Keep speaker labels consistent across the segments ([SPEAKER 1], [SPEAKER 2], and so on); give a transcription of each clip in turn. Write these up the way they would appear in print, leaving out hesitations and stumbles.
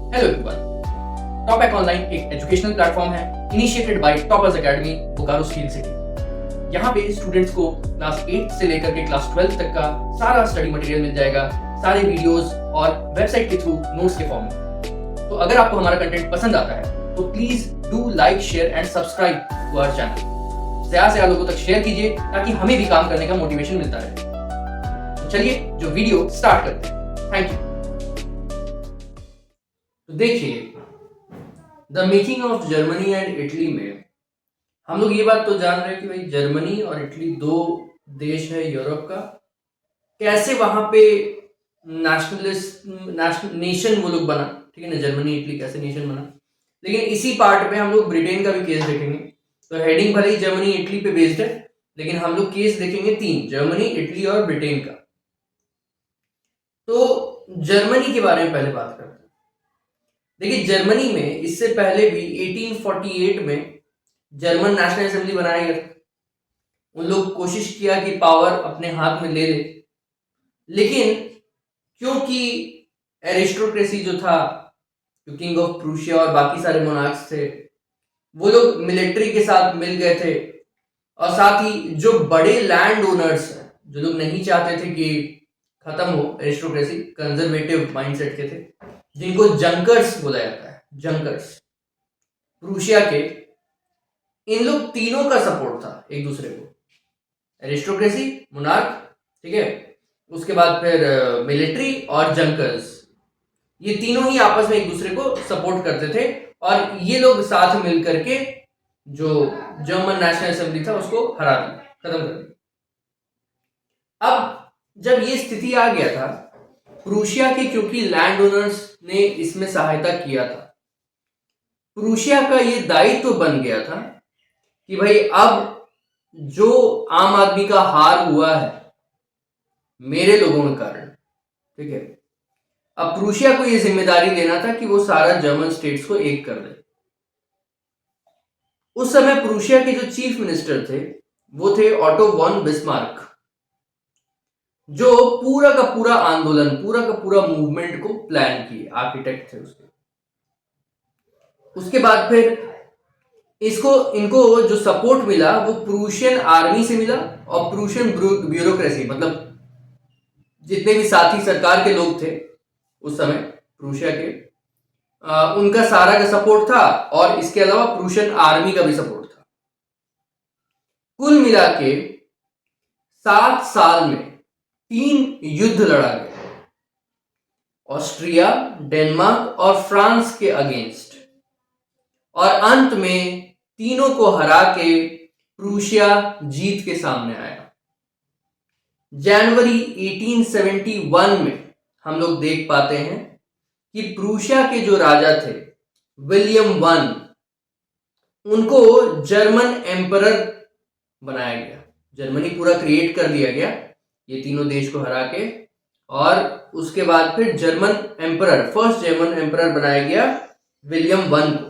[SPEAKER 1] Hello everyone, top online एक educational platform है initiated by toppers academy Bokaro steel city. यहाँ पे स्टूडेंट्स को क्लास 8 से लेकर के क्लास 12 तक का सारा स्टडी मटेरियल मिल जाएगा, सारे वीडियोस और वेबसाइट के थ्रू नोट्स के फॉर्म में। तो अगर आपको हमारा कंटेंट पसंद आता है तो please do like, share and subscribe to our channel. ज्यादा से ज्यादा लोगों तक शेयर कीजिए ताकि हमें भी काम करने का मोटिवेशन मिलता रहे। तो चलिए जो वीडियो स्टार्ट करते हैं। Thank you. तो देखिए, the making of Germany and Italy में हम लोग ये बात तो जान रहे हैं कि भाई जर्मनी और इटली दो देश है यूरोप का। कैसे वहां पे नेशन वो लोग बना, ठीक है ना, जर्मनी इटली कैसे नेशन बना। लेकिन इसी पार्ट में हम लोग ब्रिटेन का भी केस देखेंगे। तो हेडिंग भले ही जर्मनी इटली पे बेस्ड है, लेकिन हम लोग केस देखेंगे 3, जर्मनी, इटली और ब्रिटेन का। तो जर्मनी के बारे में पहले बात करते हैं। देखिए, जर्मनी में इससे पहले भी 1848 में जर्मन नेशनल असेंबली बनाया गया था। उन लोग कोशिश किया कि पावर अपने हाथ में ले ले, लेकिन क्योंकि एरिस्टोक्रेसी जो था, जो किंग ऑफ प्रूशिया और बाकी सारे मोनार्क्स थे, वो लोग मिलिट्री के साथ मिल गए थे। और साथ ही जो बड़े लैंड ओनर्स हैं, जो लोग नहीं चाहते थे कि खत्म हो एरिस्टोक्रेसी, कंजर्वेटिव माइंडसेट के थे, जिनको जंकर्स बोला जाता है, जंकर्स, प्रूशिया के, इन लोग तीनों का सपोर्ट था एक दूसरे को। एरिस्टोक्रेसी, मोनार्क, ठीक है, उसके बाद फिर मिलिट्री और जंकर्स, ये तीनों ही आपस में एक दूसरे को सपोर्ट करते थे। और ये लोग साथ मिल करके जो जर्मन नेशनल असेंबली था उसको हरा दिया, खत्म कर दिया। अब जब ये स्थिति आ गया था, प्रूशिया के क्योंकि लैंड ओनर्स ने इसमें सहायता किया था, प्रूशिया का ये दायित्व बन गया था कि भाई अब जो आम आदमी का हार हुआ है मेरे लोगों के कारण, ठीक है, अब प्रूशिया को ये जिम्मेदारी लेना था कि वो सारा जर्मन स्टेट्स को एक कर दे। उस समय प्रूशिया के जो चीफ मिनिस्टर थे वो थे ऑटो वॉन बिस्मार्क, जो पूरा का पूरा आंदोलन, पूरा का पूरा मूवमेंट को प्लान किए, आर्किटेक्ट थे उसके। उसके बाद फिर इनको जो सपोर्ट मिला वो प्रूशियन आर्मी से मिला और प्रूशियन ब्यूरोक्रेसी, मतलब जितने भी साथी सरकार के लोग थे उस समय प्रूशिया के, उनका सारा का सपोर्ट था। और इसके अलावा प्रूशियन आर्मी का भी सपोर्ट था। कुल मिला के 7 साल में 3 युद्ध लड़ा गया, ऑस्ट्रिया, डेनमार्क और फ्रांस के अगेंस्ट। और अंत में तीनों को हरा के प्रूशिया जीत के सामने आया। जनवरी 1871 में हम लोग देख पाते हैं कि प्रूशिया के जो राजा थे विलियम वन, उनको जर्मन एम्परर बनाया गया। जर्मनी पूरा क्रिएट कर दिया गया ये तीनों देश को हरा के। और उसके बाद फिर German emperor, first German emperor बनाया गया विलियम वन को।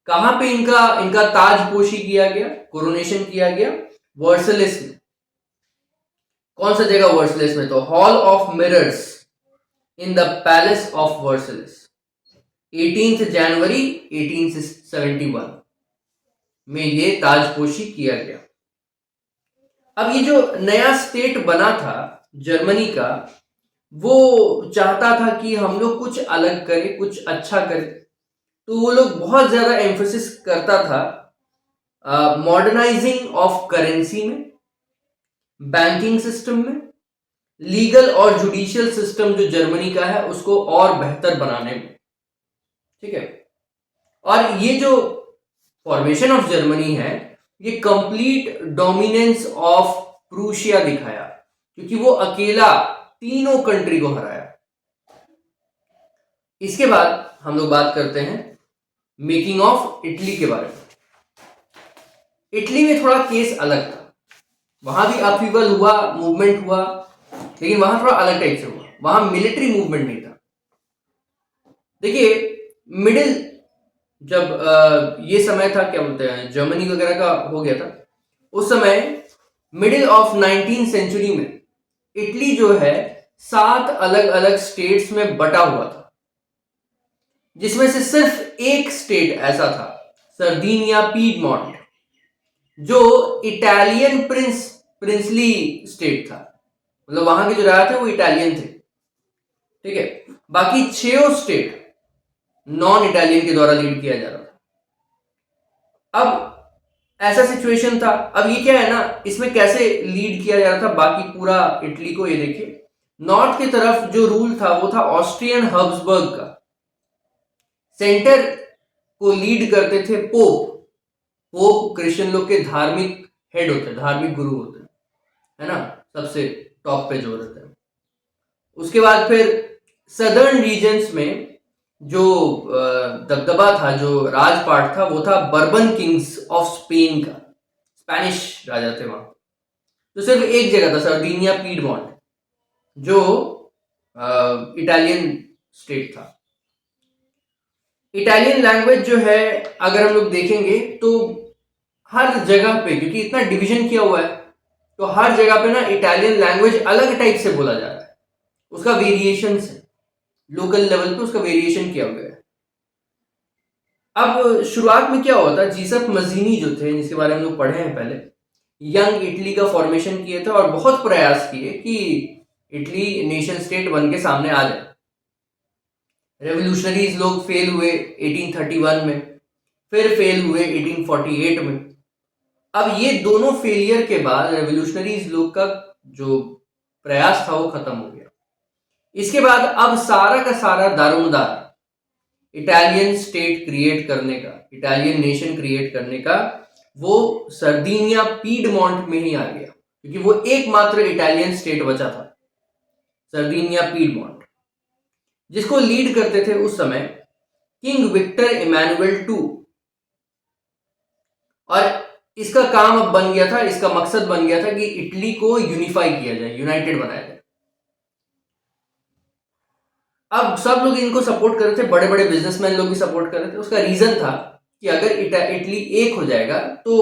[SPEAKER 1] कहां पे इनका ताजपोशी किया गया, कोरोनेशन किया गया? वर्सलिस में। कौन सा जगह वर्सलिस में? तो hall of mirrors in the palace of Versailles, 18 जनवरी 1871 में ये ताजपोशी किया गया। अब ये जो नया स्टेट बना था जर्मनी का, वो चाहता था कि हम लोग कुछ अलग करें, कुछ अच्छा करें। तो वो लोग बहुत ज्यादा एम्फोसिस करता था मॉडर्नाइजिंग ऑफ करेंसी में, बैंकिंग सिस्टम में, लीगल और जुडिशियल सिस्टम जो जर्मनी का है उसको और बेहतर बनाने में, ठीक है। और ये जो फॉर्मेशन ऑफ जर्मनी है, ये कंप्लीट डोमिनेंस ऑफ प्रूशिया दिखाया, क्योंकि वो अकेला तीनों कंट्री को हराया। इसके बाद हम लोग बात करते हैं मेकिंग ऑफ इटली के बारे में। इटली में थोड़ा केस अलग था। वहां भी अपहीवल हुआ, मूवमेंट हुआ, लेकिन वहां थोड़ा अलग टाइप से हुआ। वहां मिलिट्री मूवमेंट नहीं था। देखिए, मिडिल जब ये समय था, क्या बोलते हैं, जर्मनी वगैरह का हो गया था, उस समय मिडिल ऑफ 19th सेंचुरी में इटली जो है 7 अलग अलग स्टेट्स में बटा हुआ था। जिसमें से सिर्फ एक स्टेट ऐसा था, सर्दीनिया पीडमोंट, जो इटालियन प्रिंसली स्टेट था, मतलब वहां के जो राजा थे वो इटालियन थे। ठीक है, बाकी 6 स्टेट नॉन इटालियन के द्वारा लीड किया जा रहा था। अब ऐसा सिचुएशन था। अब ये क्या है ना, इसमें कैसे लीड किया जा रहा था बाकी पूरा इटली को, ये देखिए, नॉर्थ की तरफ जो रूल था वो था ऑस्ट्रियन हब्सबर्ग का। सेंटर को लीड करते थे पोप। पोप क्रिश्चियन लोग के धार्मिक हेड होते हैं, धार्मिक गुरु होते हैं, है ना, सबसे टॉप पे जो रहते हैं। उसके बाद फिर सदर्न रीजन्स में जो दबदबा था, जो राजपाट था, वो था बर्बन किंग्स ऑफ स्पेन का। स्पेनिश राजा थे वहां। तो सिर्फ एक जगह था, सर्दीनिया पीडमोंट, जो इटालियन स्टेट था। इटालियन लैंग्वेज जो है, अगर हम लोग देखेंगे तो हर जगह पे, क्योंकि इतना डिवीजन किया हुआ है, तो हर जगह पे ना इटालियन लैंग्वेज अलग टाइप से बोला जा रहा है। उसका वेरिएशन है, लोकल लेवल पे उसका वेरिएशन किया हुआ है। अब शुरुआत में क्या हुआ था, जीसफ मजीनी जो थे, जिसके बारे में हम लोग पढ़े हैं पहले, यंग इटली का फॉर्मेशन किए थे और बहुत प्रयास किए कि इटली नेशन स्टेट बन के सामने आ जाए। रेवोल्यूशनरीज लोग फेल हुए 1831 में, फिर फेल हुए 1848 में। अब ये दोनों फेलियर के बाद रेवोल्यूशनरीज लोग का जो प्रयास था वो खत्म हो गया। इसके बाद अब सारा का सारा दारोमदार इटालियन स्टेट क्रिएट करने का, इटालियन नेशन क्रिएट करने का, वो सर्दीनिया पीडमोंट में ही आ गया, क्योंकि वो एकमात्र इटालियन स्टेट बचा था, सर्दीनिया पीडमोंट, जिसको लीड करते थे उस समय किंग विक्टर इमैनुअल टू। और इसका काम अब बन गया था, इसका मकसद बन गया था कि इटली को यूनिफाई किया जाए, यूनाइटेड बनाया जाए। अब सब लोग इनको सपोर्ट कर रहे थे, बड़े बड़े बिजनेसमैन लोग भी सपोर्ट कर रहे थे। उसका रीजन था कि अगर इटली एक हो जाएगा तो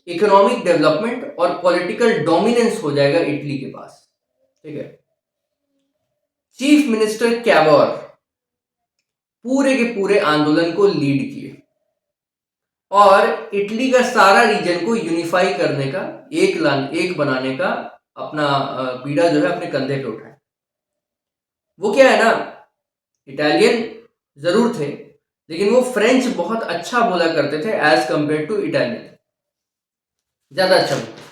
[SPEAKER 1] इकोनॉमिक डेवलपमेंट और पॉलिटिकल डोमिनेंस हो जाएगा इटली के पास। ठीक है, चीफ मिनिस्टर कैवोर पूरे के पूरे आंदोलन को लीड किए और इटली का सारा रीजन को यूनिफाई करने का, एक बनाने का अपना बीड़ा जो है अपने कंधे पे उठाए। वो क्या है ना, इटालियन जरूर थे, लेकिन वो फ्रेंच बहुत अच्छा बोला करते थे एज कंपेयर टू इटालियन, ज्यादा अच्छा बोलते,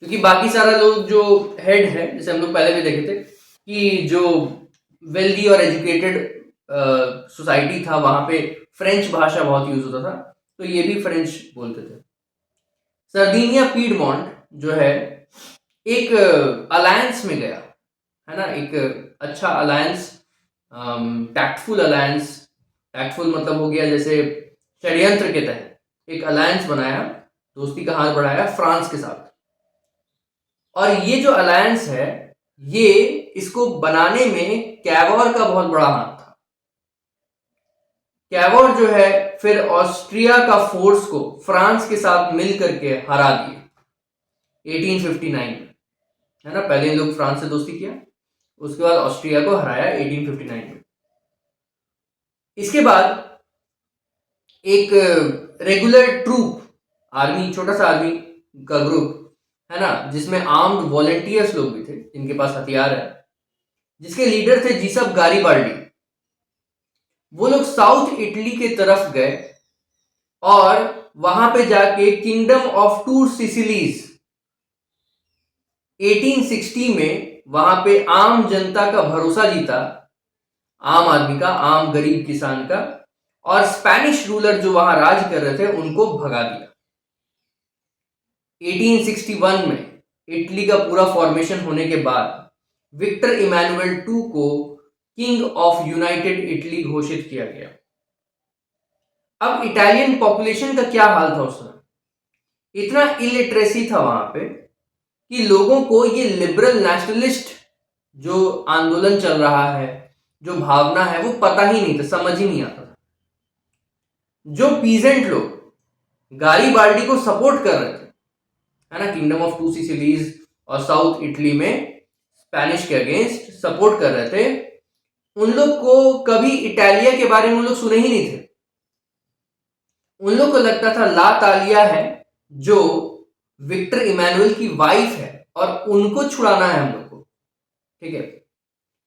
[SPEAKER 1] क्योंकि बाकी सारा लोग जो हेड है, जैसे हम लोग पहले भी देखे थे कि जो वेल्दी और एजुकेटेड सोसाइटी था, वहां पे फ्रेंच भाषा बहुत यूज होता था, तो ये भी फ्रेंच बोलते थे। सर्दीनिया पीडमोंट जो है एक अलायंस में गया, है ना, एक अच्छा अलायंस, टैक्टफुल अलायंस। टैक्टफुल मतलब हो गया जैसे षड्यंत्र के तहत एक अलायंस बनाया, दोस्ती का हाथ बढ़ाया फ्रांस के साथ। और ये जो अलायंस है, ये इसको बनाने में कैवोर का बहुत बड़ा हाथ था। कैवोर जो है फिर ऑस्ट्रिया का फोर्स को फ्रांस के साथ मिल करके हरा दिए 1859 में, है ना। पहले लोग फ्रांस से दोस्ती किया, उसके बाद ऑस्ट्रिया को हराया 1859 में। इसके बाद एक रेगुलर ट्रूप आर्मी, छोटा सा आर्मी का ग्रुप, है ना, जिसमें आर्म्ड वॉलेंटियर्स लोग भी थे, जिनके पास हथियार है, जिसके लीडर थे जीसप गारिबाल्डी। वो लोग साउथ इटली के तरफ गए और वहां पे जाके किंगडम ऑफ टू सिसिलीज 1860 में वहां पे आम जनता का भरोसा जीता, आम आदमी का, आम गरीब किसान का, और स्पेनिश रूलर जो वहां राज कर रहे थे उनको भगा दिया। 1861 में इटली का पूरा फॉर्मेशन होने के बाद विक्टर इमैनुअल टू को किंग ऑफ यूनाइटेड इटली घोषित किया गया। अब इटालियन पॉपुलेशन का क्या हाल था उस समय, इतना इलिटरेसी था वहां पे कि लोगों को ये लिबरल नेशनलिस्ट जो आंदोलन चल रहा है, जो भावना है, वो पता ही नहीं था, समझ ही नहीं आता था। जो पीजेंट लोग गारिबाल्डी को सपोर्ट कर रहे थे, है ना, किंगडम ऑफ टू सिसिलीज और साउथ इटली में स्पेनिश के अगेंस्ट सपोर्ट कर रहे थे, उन लोग को कभी इटालिया के बारे में उन लोग सुने ही नहीं थे। उन लोग को लगता था ला तालिया है जो विक्टर इमैनुअल की वाइफ है और उनको छुड़ाना है हम लोग को, ठीक है।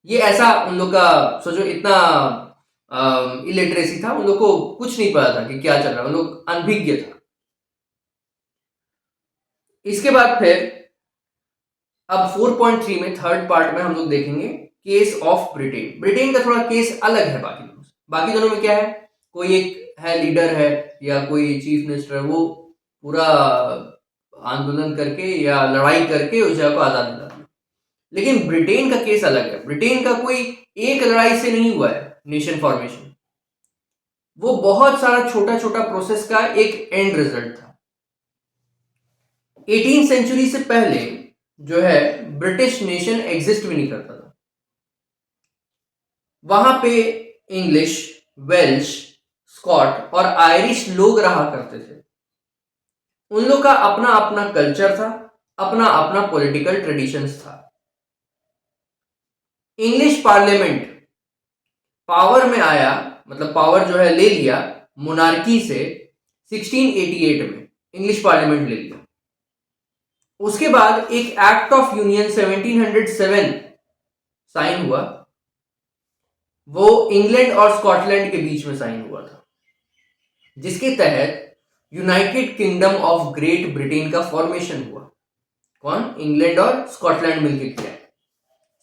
[SPEAKER 1] ये ऐसा उन लोग का, सोचो इतना इलिटरेसी था, उन लोग को कुछ नहीं पता था कि क्या चल रहा है, उन लोग अनभिज्ञ था। इसके बाद फिर अब 4.3 में थर्ड पार्ट में हम लोग देखेंगे केस ऑफ ब्रिटेन। ब्रिटेन का थोड़ा केस अलग है बाकी दोनों से। बाकी दोनों में क्या है, कोई एक है लीडर है या कोई चीफ मिनिस्टर है, वो पूरा आंदोलन करके या लड़ाई करके उस जगह को आजाद दिलाता है। लेकिन ब्रिटेन का केस अलग है। ब्रिटेन का कोई एक लड़ाई से नहीं हुआ है नेशन फॉर्मेशन, वो बहुत सारा छोटा छोटा प्रोसेस का एक एंड रिजल्ट था। 18th सेंचुरी से पहले जो है ब्रिटिश नेशन एग्जिस्ट भी नहीं करता था। वहां पे इंग्लिश, वेल्श, स्कॉट और आयरिश लोग रहा करते थे। उन लोग का अपना अपना कल्चर था, अपना अपना पॉलिटिकल ट्रेडिशंस था। इंग्लिश पार्लियामेंट पावर में आया, मतलब पावर जो है ले लिया मोनार्की से 1688 में, इंग्लिश पार्लियामेंट ले लिया। उसके बाद एक एक्ट ऑफ यूनियन 1707 साइन हुआ, वो इंग्लैंड और स्कॉटलैंड के बीच में साइन हुआ था, जिसके तहत United kingdom of great Britain का फॉर्मेशन हुआ। कौन? इंग्लैंड और स्कॉटलैंड मिलकर किया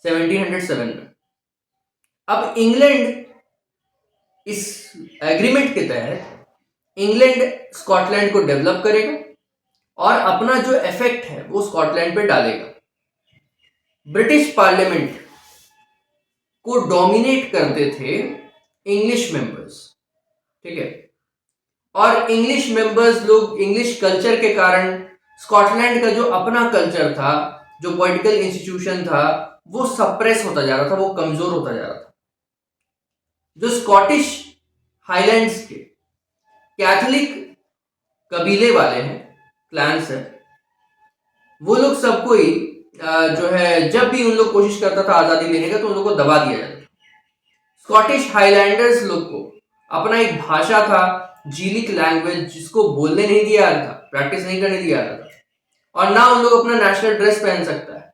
[SPEAKER 1] 1707 में। अब इंग्लैंड इस एग्रीमेंट के तहत इंग्लैंड स्कॉटलैंड को डेवलप करेगा और अपना जो इफेक्ट है वो स्कॉटलैंड पे डालेगा। ब्रिटिश पार्लियामेंट को डोमिनेट करते थे इंग्लिश मेंबर्स, ठीक है। और इंग्लिश मेंबर्स लोग इंग्लिश कल्चर के कारण स्कॉटलैंड का जो अपना कल्चर था, जो पॉलिटिकल इंस्टीट्यूशन था, वो सप्रेस होता जा रहा था, वो कमजोर होता जा रहा था। जो स्कॉटिश हाईलैंड्स के कैथोलिक कबीले वाले हैं, क्लैंस है, वो लोग सबको ही जो है जब भी उन लोग कोशिश करता था आजादी लेने का तो उन लोग को दबा दिया जाता। स्कॉटिश हाईलैंडर्स लोग को अपना एक भाषा था, जीलिक लैंग्वेज, जिसको बोलने नहीं दिया था, प्रैक्टिस नहीं करने दिया था, और ना उन लोग अपना नेशनल ड्रेस पहन सकता है।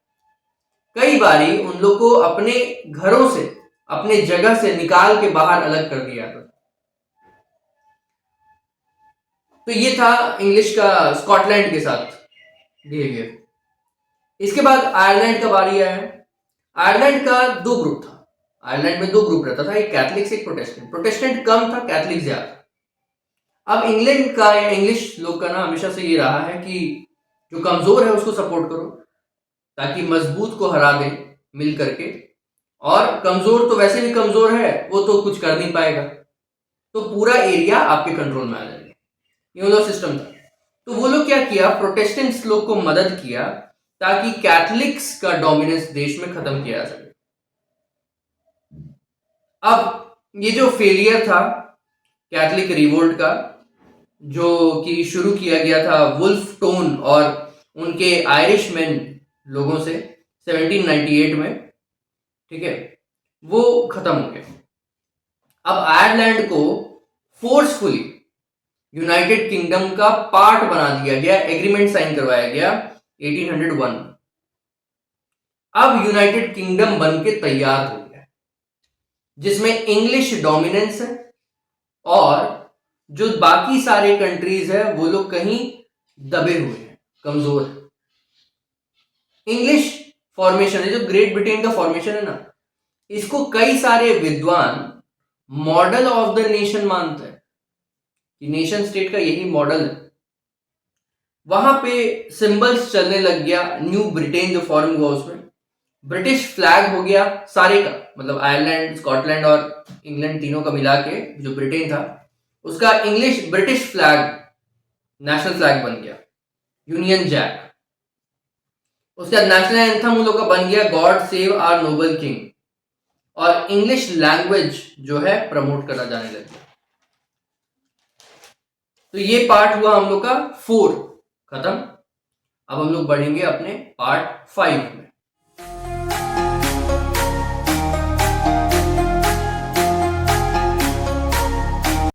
[SPEAKER 1] कई बारी उन लोग को अपने घरों से, अपने जगह से निकाल के बाहर अलग कर दिया था। तो ये था इंग्लिश का स्कॉटलैंड के साथ बिहेवियर। इसके बाद आयरलैंड का बारी आया। आयरलैंड का दो ग्रुप था। आयरलैंड में दो ग्रुप रहता था, एक कैथलिक से एक प्रोटेस्टेंट। प्रोटेस्टेंट कम था, कैथलिक ज्यादा। अब इंग्लैंड का या इंग्लिश लोग का ना हमेशा से ये रहा है कि जो कमजोर है उसको सपोर्ट करो ताकि मजबूत को हरा दें मिल करके, और कमजोर तो वैसे भी कमजोर है, वो तो कुछ कर नहीं पाएगा, तो पूरा एरिया आपके कंट्रोल में आ जाएगा। ये मतलब सिस्टम था। तो वो लोग क्या किया, प्रोटेस्टेंट्स लोग को मदद किया ताकि कैथलिक्स का डोमिनेंस देश में खत्म किया जा सके। अब ये जो फेलियर था कैथलिक रिवोल्ट का, जो कि शुरू किया गया था वुल्फ टोन और उनके आयरिशमैन लोगों से 1798 में, ठीक है, वो खत्म हो गया। अब आयरलैंड को फोर्सफुली यूनाइटेड किंगडम का पार्ट बना दिया गया, एग्रीमेंट साइन करवाया गया 1801। अब यूनाइटेड किंगडम बन के तैयार हो गया, जिसमें इंग्लिश डोमिनेंस है और जो बाकी सारे कंट्रीज है वो लोग कहीं दबे हुए हैं, कमजोर है। इंग्लिश फॉर्मेशन है, जो ग्रेट ब्रिटेन का फॉर्मेशन है ना, इसको कई सारे विद्वान मॉडल ऑफ द नेशन मानते हैं कि नेशन स्टेट का यही मॉडल है। वहां पे सिंबल्स चलने लग गया। न्यू ब्रिटेन जो फॉर्म हुआ उसमें ब्रिटिश फ्लैग हो गया सारे का, मतलब आयरलैंड, स्कॉटलैंड और इंग्लैंड तीनों का मिला के जो ब्रिटेन था उसका English British flag national flag बन गया, यूनियन जैक। उसका नेशनल एंथम उन लोग का बन गया God save our noble king, और इंग्लिश लैंग्वेज जो है प्रमोट करा जाने लग गया। तो ये पार्ट हुआ हम लोग का 4 खत्म। अब हम लोग बढ़ेंगे अपने पार्ट 5 में।